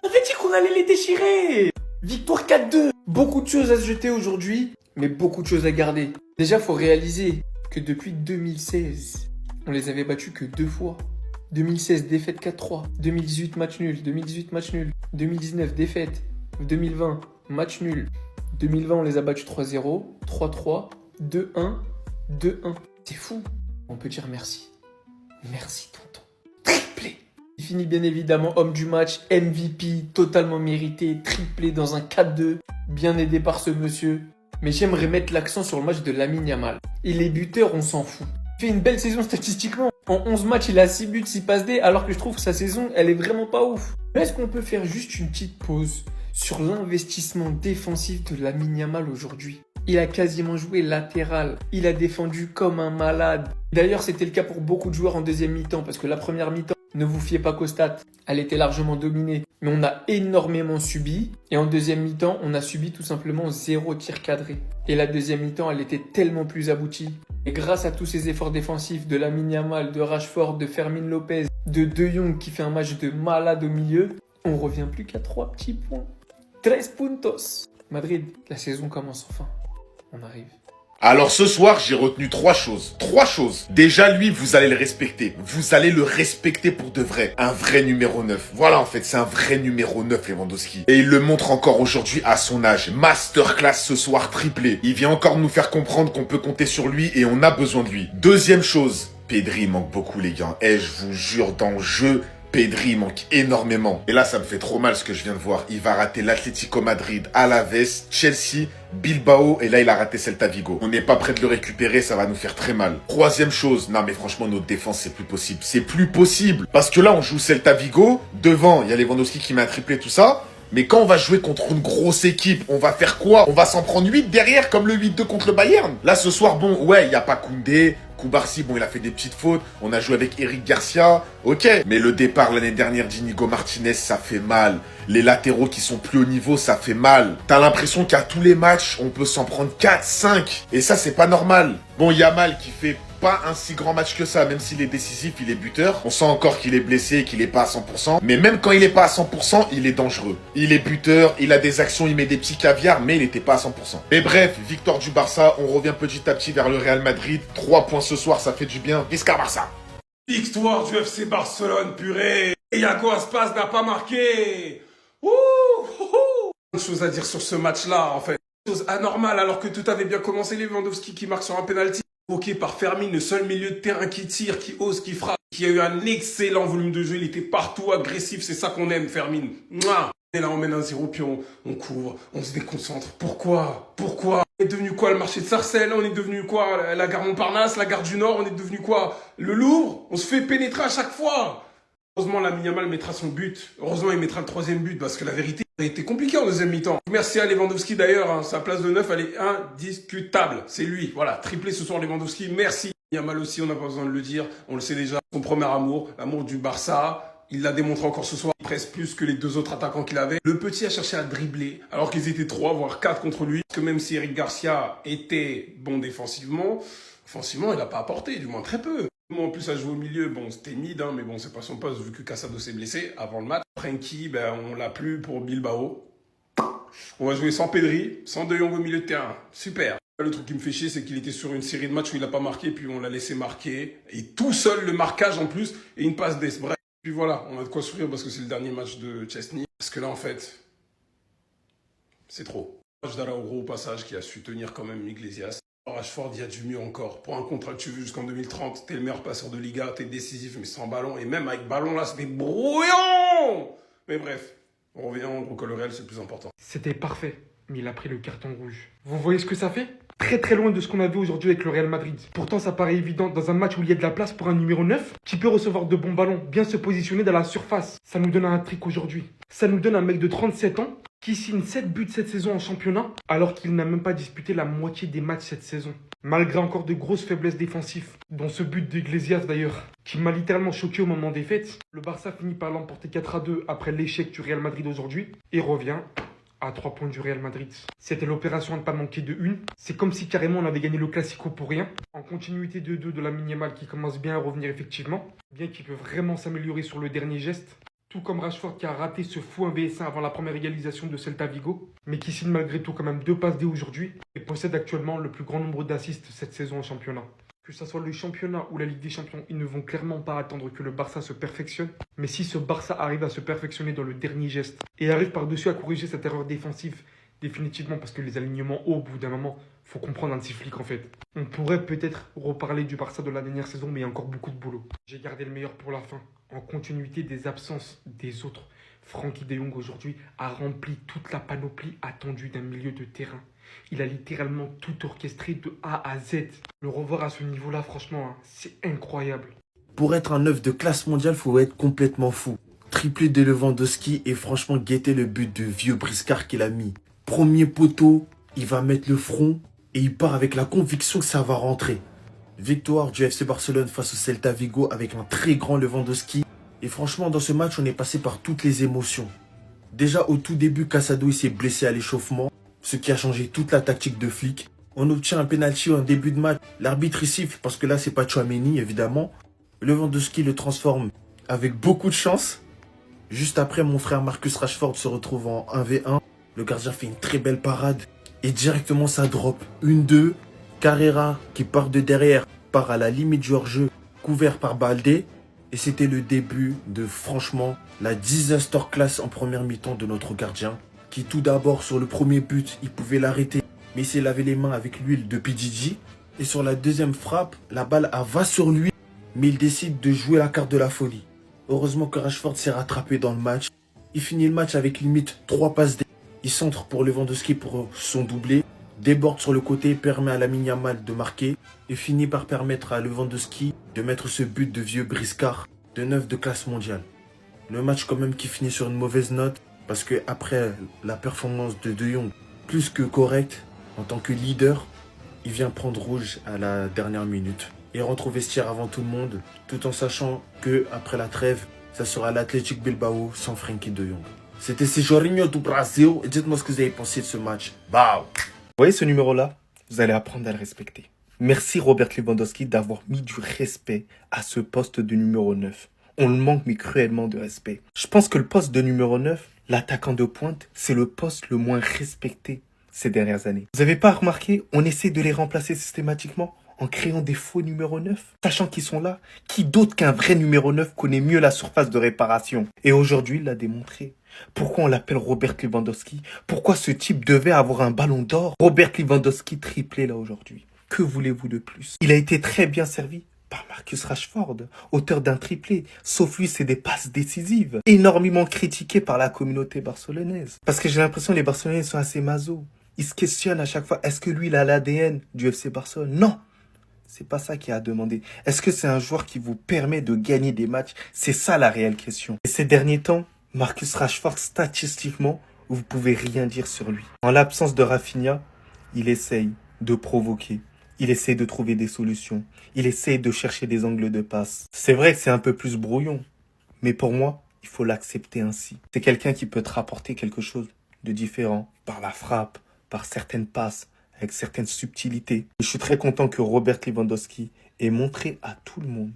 On avait dit qu'on allait les déchirer. Victoire 4-2. Beaucoup de choses à se jeter aujourd'hui, mais beaucoup de choses à garder. Déjà, faut réaliser que depuis 2016, on les avait battus que 2 fois. 2016, défaite 4-3. 2018, match nul. 2018, match nul. 2019, défaite. 2020, match nul. 2020, on les a battus 3-0, 3-3, 2-1, 2-1. C'est fou. On peut dire merci. Merci, tonton. Triplé. Il finit bien évidemment homme du match, MVP, totalement mérité, triplé dans un 4-2, bien aidé par ce monsieur. Mais j'aimerais mettre l'accent sur le match de Lamine Yamal. Et les buteurs, on s'en fout. Il fait une belle saison statistiquement. En 11 matchs, il a 6 buts, 6 passes D, alors que je trouve que sa saison, elle est vraiment pas ouf. Mais est-ce qu'on peut faire juste une petite pause sur l'investissement défensif de Lamine Yamal aujourd'hui? Il a quasiment joué latéral. Il a défendu comme un malade. D'ailleurs, c'était le cas pour beaucoup de joueurs en deuxième mi-temps, parce que la première mi-temps, ne vous fiez pas qu'aux stats, elle était largement dominée. Mais on a énormément subi. Et en deuxième mi-temps, on a subi tout simplement 0 tir cadré. Et la deuxième mi-temps, elle était tellement plus aboutie. Et grâce à tous ces efforts défensifs de Lamine Yamal, de Rashford, de Fermin Lopez, de De Jong qui fait un match de malade au milieu, on revient plus qu'à 3 petits points. 13 puntos. Madrid, la saison commence enfin. On arrive. Alors ce soir, j'ai retenu 3 choses. 3 choses. Déjà, lui, vous allez le respecter. Vous allez le respecter pour de vrai. Un vrai numéro 9. Voilà, en fait, c'est un vrai numéro 9, Lewandowski. Et il le montre encore aujourd'hui à son âge. Masterclass ce soir, triplé. Il vient encore nous faire comprendre qu'on peut compter sur lui et on a besoin de lui. Deuxième chose. Pedri manque beaucoup, les gars. Et je vous jure, dans le jeu, Pedri manque énormément. Et là, ça me fait trop mal ce que je viens de voir. Il va rater l'Atlético Madrid, Alaves, Chelsea, Bilbao, et là, il a raté Celta Vigo. On n'est pas prêt de le récupérer, ça va nous faire très mal. Troisième chose, non mais franchement, notre défense, c'est plus possible. C'est plus possible. Parce que là, on joue Celta Vigo. Devant, il y a Lewandowski qui met un triplé, tout ça. Mais quand on va jouer contre une grosse équipe, on va faire quoi? On va s'en prendre 8 derrière, comme le 8-2 contre le Bayern. Là, ce soir, bon, ouais, il n'y a pas Koundé. Koubarsi, bon, il a fait des petites fautes. On a joué avec Eric Garcia. Ok. Mais le départ l'année dernière d'Inigo Martinez, ça fait mal. Les latéraux qui sont plus haut niveau, ça fait mal. T'as l'impression qu'à tous les matchs, on peut s'en prendre 4, 5. Et ça, c'est pas normal. Bon, Yamal qui fait pas un si grand match que ça, même s'il est décisif, il est buteur. On sent encore qu'il est blessé, qu'il est pas à 100%. Mais même quand il est pas à 100%, il est dangereux. Il est buteur, il a des actions, il met des petits caviars, mais il était pas à 100%. Mais bref, victoire du Barça, on revient petit à petit vers le Real Madrid. 3 points ce soir, ça fait du bien. Visca Barça. Victoire du FC Barcelone, purée. Et Iago Aspas n'a pas marqué. Ouh, Plein de choses à dire sur ce match-là, en fait. Chose anormale, alors que tout avait bien commencé. Lewandowski qui marque sur un penalty. Provoqué par Fermin, le seul milieu de terrain qui tire, qui ose, qui frappe, qui a eu un excellent volume de jeu. Il était partout agressif, c'est ça qu'on aime, Fermin. Mouah. Et là, on mène un 0, puis on couvre, on se déconcentre. Pourquoi? On est devenu quoi, le marché de Sarcelles? On est devenu quoi, la gare Montparnasse, la gare du Nord? On est devenu quoi, le Louvre? On se fait pénétrer à chaque fois. Heureusement, Lamine Yamal mettra son but. Heureusement, il mettra le 3e but, parce que la vérité, ça a été compliqué en deuxième mi-temps. Merci à Lewandowski d'ailleurs, hein. Sa place de 9, elle est indiscutable. C'est lui. Voilà, triplé ce soir Lewandowski. Merci. Yamal aussi, on n'a pas besoin de le dire. On le sait déjà. Son premier amour, l'amour du Barça. Il l'a démontré encore ce soir, presque plus que les 2 autres attaquants qu'il avait. Le petit a cherché à dribbler, alors qu'ils étaient 3, voire 4 contre lui. Parce que même si Eric Garcia était bon défensivement, offensivement, il n'a pas apporté, du moins très peu. En plus, à jouer au milieu, bon, c'était mid, hein, mais bon, c'est pas son poste, vu que Casado s'est blessé avant le match. Frenkie, ben, on l'a plus pour Bilbao. On va jouer sans Pedri, sans De Jong au milieu de terrain. Super. Le truc qui me fait chier, c'est qu'il était sur une série de matchs où il n'a pas marqué, puis on l'a laissé marquer. Et tout seul, le marquage en plus, et une passe d'ess. Bref. Puis voilà, on a de quoi sourire parce que c'est le dernier match de Chesney. Parce que là, en fait, c'est trop. Match d'Araújo au passage qui a su tenir quand même Iglesias. Rashford, il y a du mieux encore. Pour un contrat que tu veux jusqu'en 2030, t'es le meilleur passeur de Liga, t'es décisif, mais sans ballon. Et même avec ballon, là, c'était brouillon. Mais bref, on revient au Real, c'est le plus important. C'était parfait, mais il a pris le carton rouge. Vous voyez ce que ça fait? Très très loin de ce qu'on a vu aujourd'hui avec le Real Madrid. Pourtant, ça paraît évident dans un match où il y a de la place pour un numéro 9 qui peut recevoir de bons ballons, bien se positionner dans la surface. Ça nous donne un trick aujourd'hui. Ça nous donne un mec de 37 ans qui signe 7 buts cette saison en championnat, alors qu'il n'a même pas disputé la moitié des matchs cette saison. Malgré encore de grosses faiblesses défensives, dont ce but d'Iglesias d'ailleurs, qui m'a littéralement choqué au moment des fêtes, le Barça finit par l'emporter 4-2 après l'échec du Real Madrid aujourd'hui et revient à 3 points du Real Madrid. C'était l'opération à ne pas manquer de une. C'est comme si carrément on avait gagné le Classico pour rien. En continuité de 2 de Lamine Yamal qui commence bien à revenir effectivement, bien qu'il peut vraiment s'améliorer sur le dernier geste. Tout comme Rashford qui a raté ce fou 1vs1 avant la première égalisation de Celta Vigo, mais qui signe malgré tout quand même 2 passes D aujourd'hui et possède actuellement le plus grand nombre d'assists cette saison en championnat. Que ce soit le championnat ou la Ligue des Champions, ils ne vont clairement pas attendre que le Barça se perfectionne. Mais si ce Barça arrive à se perfectionner dans le dernier geste et arrive par-dessus à corriger cette erreur défensive, définitivement, parce que les alignements hauts, au bout d'un moment, faut comprendre un petit flic en fait. On pourrait peut-être reparler du Barça de la dernière saison, mais il y a encore beaucoup de boulot. J'ai gardé le meilleur pour la fin. En continuité des absences des autres, Frenkie de Jong aujourd'hui a rempli toute la panoplie attendue d'un milieu de terrain. Il a littéralement tout orchestré de A à Z. Le revoir à ce niveau-là, franchement, hein, c'est incroyable. Pour être un neuf de classe mondiale, faut être complètement fou. Triplé de Lewandowski et franchement guetter le but de vieux briscard qu'il a mis. Premier poteau, il va mettre le front et il part avec la conviction que ça va rentrer. Victoire du FC Barcelone face au Celta Vigo avec un très grand Lewandowski. Et franchement, dans ce match, on est passé par toutes les émotions. Déjà, au tout début, Casado il s'est blessé à l'échauffement, ce qui a changé toute la tactique de flic. On obtient un penalty en début de match. L'arbitre il siffle parce que là, c'est pas Tchouaméni, évidemment. Lewandowski le transforme avec beaucoup de chance. Juste après, mon frère Marcus Rashford se retrouve en 1v1. Le gardien fait une très belle parade. Et directement, ça drop. 1-2. Carrera, qui part de derrière, part à la limite du hors-jeu, couvert par Baldé. Et c'était le début de, franchement, la disaster class en première mi-temps de notre gardien. Qui tout d'abord, sur le premier but, il pouvait l'arrêter. Mais il s'est lavé les mains avec l'huile de PDG. Et sur la deuxième frappe, la balle va sur lui. Mais il décide de jouer la carte de la folie. Heureusement que Rashford s'est rattrapé dans le match. Il finit le match avec limite 3 passes D. Il centre pour Lewandowski pour son doublé. Déborde sur le côté, permet à Lamine Yamal de marquer. Et finit par permettre à Lewandowski de mettre ce but de vieux briscard de 9 de classe mondiale. Le match quand même qui finit sur une mauvaise note. Parce que après la performance de De Jong, plus que correcte, en tant que leader, il vient prendre rouge à la dernière minute. Et rentre au vestiaire avant tout le monde, tout en sachant que après la trêve, ça sera l'Athletic Bilbao sans Frenkie de Jong. C'était Sejourinho do Brasil et dites-moi ce que vous avez pensé de ce match. Bah. Vous voyez ce numéro-là? Vous allez apprendre à le respecter. Merci Robert Lewandowski d'avoir mis du respect à ce poste de numéro 9. On le manque mais cruellement de respect. Je pense que le poste de numéro 9, l'attaquant de pointe, c'est le poste le moins respecté ces dernières années. Vous n'avez pas remarqué, on essaie de les remplacer systématiquement en créant des faux numéros 9, sachant qu'ils sont là. Qui d'autre qu'un vrai numéro 9 connaît mieux la surface de réparation? Et aujourd'hui, il l'a démontré. Pourquoi on l'appelle Robert Lewandowski? Pourquoi ce type devait avoir un ballon d'or? Robert Lewandowski triplé là aujourd'hui. Que voulez-vous de plus? Il a été très bien servi par Marcus Rashford, auteur d'un triplé. Sauf lui, c'est des passes décisives. Énormément critiqué par la communauté barcelonaise. Parce que j'ai l'impression que les Barcelonais sont assez masos. Ils se questionnent à chaque fois, est-ce que lui, il a l'ADN du FC Barcelone? Non! C'est pas ça qu'il y a à demander. Est-ce que c'est un joueur qui vous permet de gagner des matchs? C'est ça la réelle question. Et ces derniers temps, Marcus Rashford, statistiquement, vous pouvez rien dire sur lui. En l'absence de Rafinha, il essaye de provoquer. Il essaye de trouver des solutions. Il essaye de chercher des angles de passe. C'est vrai que c'est un peu plus brouillon. Mais pour moi, il faut l'accepter ainsi. C'est quelqu'un qui peut te rapporter quelque chose de différent par la frappe, par certaines passes, avec certaines subtilités. Je suis très content que Robert Lewandowski ait montré à tout le monde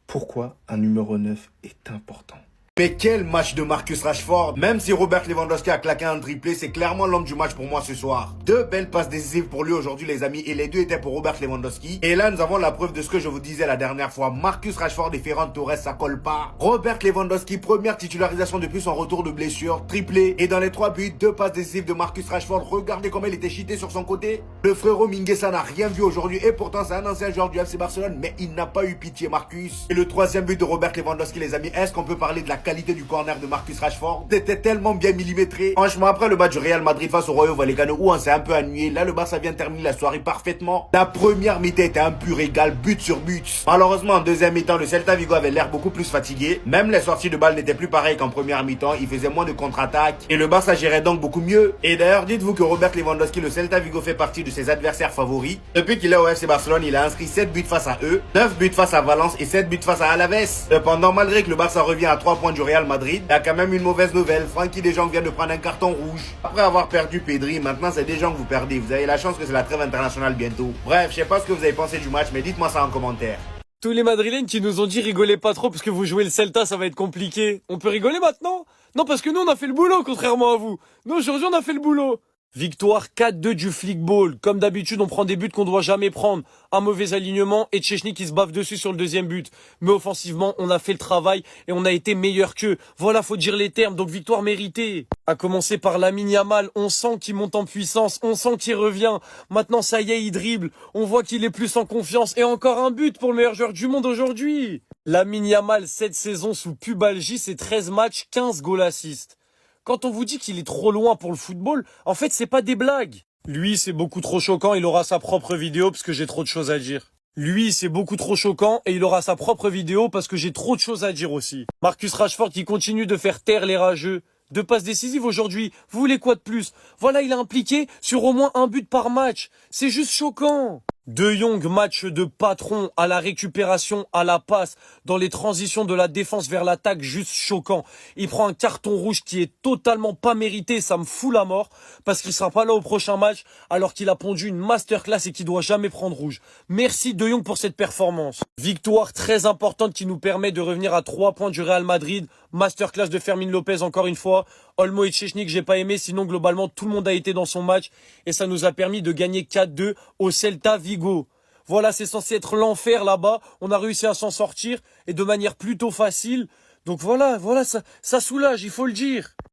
pourquoi un numéro 9 est important. Mais quel match de Marcus Rashford. Même si Robert Lewandowski a claqué un triplé, c'est clairement l'homme du match pour moi ce soir. 2 belles passes décisives pour lui aujourd'hui les amis, et les 2 étaient pour Robert Lewandowski. Et là nous avons la preuve de ce que je vous disais la dernière fois. Marcus Rashford et Ferran Torres, ça colle pas. Robert Lewandowski, première titularisation depuis son retour de blessure, triplé. Et dans les 3 buts, 2 passes décisives de Marcus Rashford. Regardez comment il était cheaté sur son côté. Le frérot Mingueza n'a rien vu aujourd'hui, et pourtant c'est un ancien joueur du FC Barcelone, mais il n'a pas eu pitié Marcus. Et le 3e but de Robert Lewandowski les amis, est-ce qu'on peut parler de la qualité du corner de Marcus Rashford? C'était tellement bien millimétré. Franchement, après le match du Real Madrid face au Rayo Vallecano où on s'est un peu ennuyé, là le Barça vient de terminer la soirée parfaitement. La première mi-temps était un pur régal, but sur but. Malheureusement en deuxième mi-temps, le Celta Vigo avait l'air beaucoup plus fatigué. Même les sorties de balles n'étaient plus pareilles qu'en première mi-temps. Il faisait moins de contre-attaques et le Barça gérait donc beaucoup mieux. Et d'ailleurs, dites-vous que Robert Lewandowski, le Celta Vigo fait partie de ses adversaires favoris. Depuis qu'il est au FC Barcelone, il a inscrit 7 buts face à eux, 9 buts face à Valence et 7 buts face à Alaves. Cependant, malgré que le Barça revient à 3 points du Real Madrid, il y a quand même une mauvaise nouvelle. Frenkie de Jong vient de prendre un carton rouge. Après avoir perdu Pedri, maintenant c'est De Jong que vous perdez. Vous avez la chance que c'est la trêve internationale bientôt. Bref, je sais pas ce que vous avez pensé du match, mais dites-moi ça en commentaire. Tous les Madrilènes qui nous ont dit rigolez pas trop parce que vous jouez le Celta, ça va être compliqué. On peut rigoler maintenant? Non, parce que nous, on a fait le boulot, contrairement à vous. Nous, aujourd'hui, on a fait le boulot. Victoire 4-2 du Flickball. Comme d'habitude, on prend des buts qu'on ne doit jamais prendre. Un mauvais alignement et Tchechny qui se bave dessus sur le deuxième but. Mais offensivement, on a fait le travail et on a été meilleur qu'eux. Voilà, faut dire les termes. Donc victoire méritée. À commencer par Lamine Yamal. On sent qu'il monte en puissance. On sent qu'il revient. Maintenant, ça y est, il dribble. On voit qu'il est plus en confiance. Et encore un but pour le meilleur joueur du monde aujourd'hui. Lamine Yamal, 7 saisons sous pubalgie, c'est 13 matchs, 15 goals assists. Quand on vous dit qu'il est trop loin pour le football, en fait, c'est pas des blagues. Lui, c'est beaucoup trop choquant, il aura sa propre vidéo parce que j'ai trop de choses à dire. Lui, c'est beaucoup trop choquant et il aura sa propre vidéo parce que j'ai trop de choses à dire aussi. Marcus Rashford qui continue de faire taire les rageux. 2 passes décisives aujourd'hui. Vous voulez quoi de plus? Voilà, il est impliqué sur au moins un but par match. C'est juste choquant. De Jong, match de patron, à la récupération, à la passe, dans les transitions de la défense vers l'attaque, juste choquant. Il prend un carton rouge qui est totalement pas mérité, ça me fout la mort, parce qu'il sera pas là au prochain match, alors qu'il a pondu une masterclass et qu'il doit jamais prendre rouge. Merci De Jong pour cette performance. Victoire très importante qui nous permet de revenir à 3 points du Real Madrid. Masterclass de Fermin Lopez encore une fois. Olmo et Tchechny que j'ai pas aimé, sinon globalement tout le monde a été dans son match et ça nous a permis de gagner 4-2 au Celta Vigo. Voilà, c'est censé être l'enfer là-bas, on a réussi à s'en sortir et de manière plutôt facile. Donc voilà, ça soulage, il faut le dire.